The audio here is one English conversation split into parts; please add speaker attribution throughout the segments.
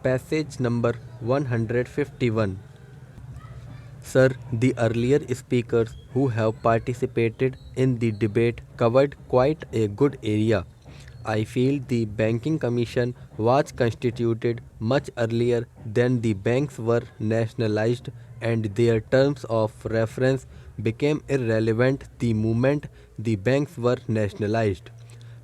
Speaker 1: Passage number 151. Sir, the earlier speakers who have participated in the debate covered quite a good area. I feel the Banking Commission was constituted much earlier than the banks were nationalized, and their terms of reference became irrelevant the moment the banks were nationalized.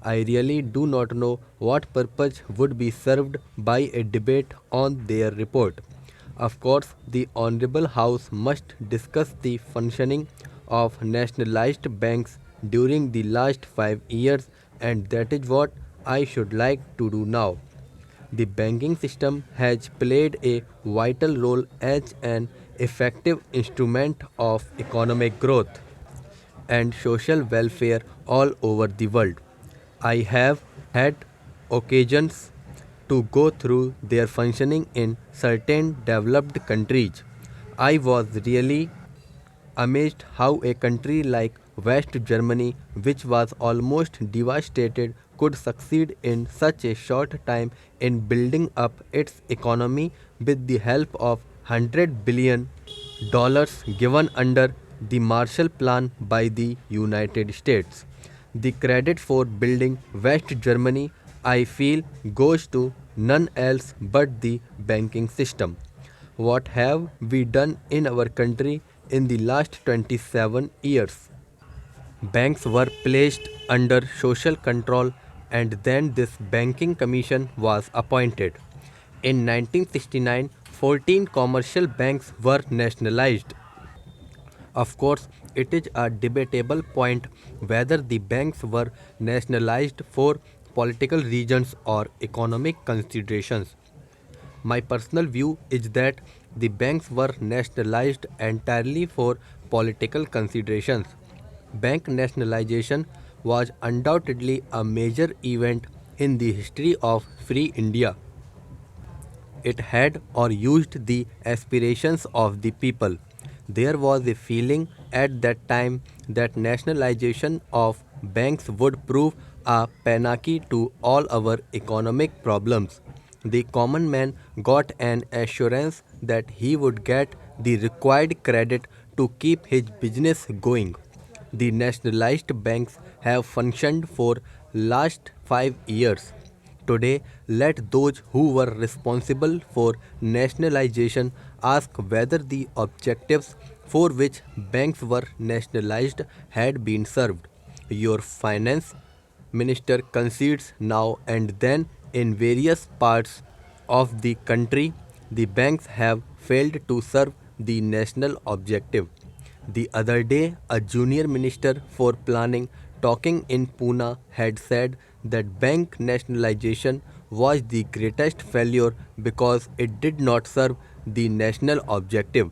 Speaker 1: I really do not know what purpose would be served by a debate on their report. Of course, the Honorable House must discuss the functioning of nationalized banks during the last 5 years, and that is what I should like to do now. The banking system has played a vital role as an effective instrument of economic growth and social welfare all over the world. I have had occasions to go through their functioning in certain developed countries. I was really amazed how a country like West Germany, which was almost devastated, could succeed in such a short time in building up its economy with the help of $100 billion given under the Marshall Plan by the United States. The credit for building West Germany, I feel, goes to none else but the banking system. What have we done in our country in the last 27 years? Banks were placed under social control, and then this banking commission was appointed. In 1969, 14 commercial banks were nationalized. Of course, it is a debatable point whether the banks were nationalized for political reasons or economic considerations. My personal view is that the banks were nationalized entirely for political considerations. Bank nationalization was undoubtedly a major event in the history of free India. It had or used the aspirations of the people. There was a feeling at that time that nationalization of banks would prove a panacea to all our economic problems. The common man got an assurance that he would get the required credit to keep his business going. The nationalized banks have functioned for last 5 years. Today, let those who were responsible for nationalization ask whether the objectives for which banks were nationalized had been served. Your finance minister concedes now and then in various parts of the country the banks have failed to serve the national objective. The other day, a junior minister for planning talking in Pune had said that bank nationalization was the greatest failure because it did not serve the national objective.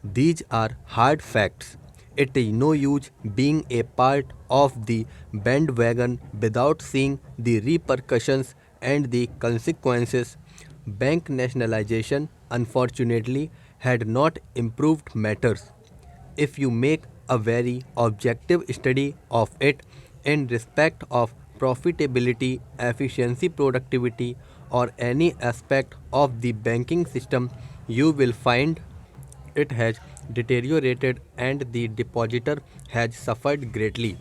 Speaker 1: These are hard facts. It is no use being a part of the bandwagon without seeing the repercussions and the consequences. Bank nationalization, unfortunately, had not improved matters. If you make a very objective study of it in respect of profitability, efficiency, productivity, or any aspect of the banking system, you will find it has deteriorated and the depositor has suffered greatly.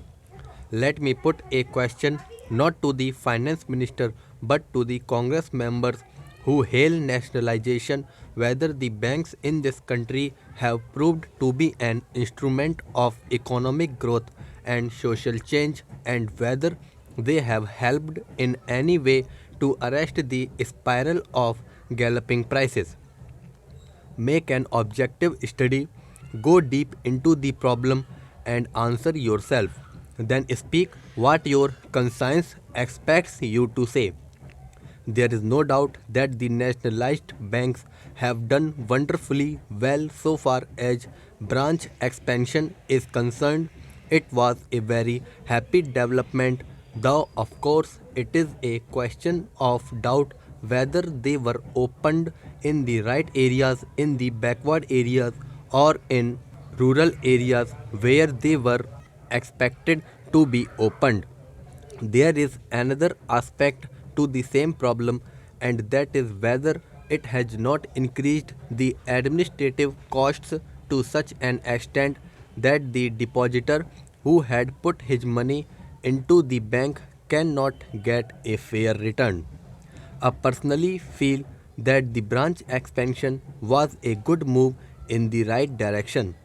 Speaker 1: Let me put a question not to the finance minister but to the Congress members who hail nationalization whether the banks in this country have proved to be an instrument of economic growth and social change and whether they have helped in any way to arrest the spiral of galloping prices. Make an objective study, go deep into the problem and answer yourself. Then speak what your conscience expects you to say. There is no doubt that the nationalized banks have done wonderfully well so far as branch expansion is concerned. It was a very happy development, though of course it is a question of doubt whether they were opened in the right areas, in the backward areas, or in rural areas where they were expected to be opened. There is another aspect to the same problem, and that is whether it has not increased the administrative costs to such an extent that the depositor who had put his money into the bank cannot get a fair return. I personally feel that the branch expansion was a good move in the right direction.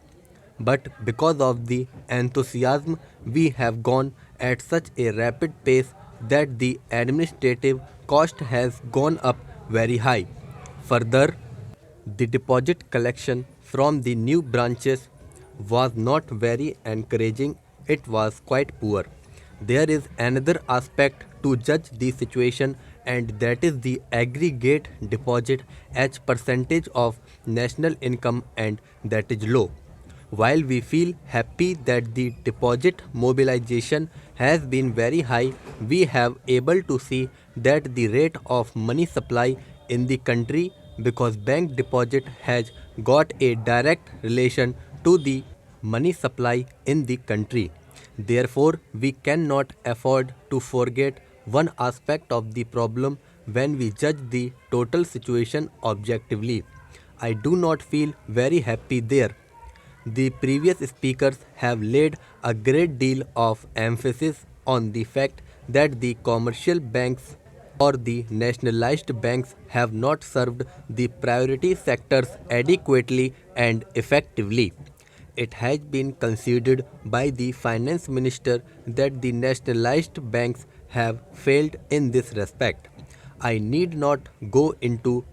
Speaker 1: But because of the enthusiasm, we have gone at such a rapid pace that the administrative cost has gone up very high. Further, the deposit collection from the new branches was not very encouraging, it was quite poor. There is another aspect to judge the situation, and that is the aggregate deposit as percentage of national income, and that is low. While we feel happy that the deposit mobilization has been very high, we have able to see that the rate of money supply in the country, because bank deposit has got a direct relation to the money supply in the country. Therefore, we cannot afford to forget one aspect of the problem when we judge the total situation objectively. I do not feel very happy there. The previous speakers have laid a great deal of emphasis on the fact that the commercial banks or the nationalized banks have not served the priority sectors adequately and effectively. It has been considered by the finance minister that the nationalized banks have failed in this respect. I need not go into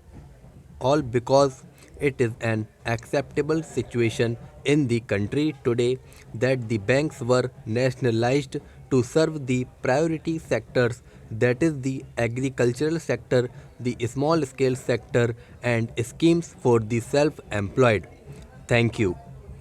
Speaker 1: all because it is an acceptable situation in the country today that the banks were nationalized to serve the priority sectors, that is the agricultural sector, the small scale sector, and schemes for the self employed. Thank you.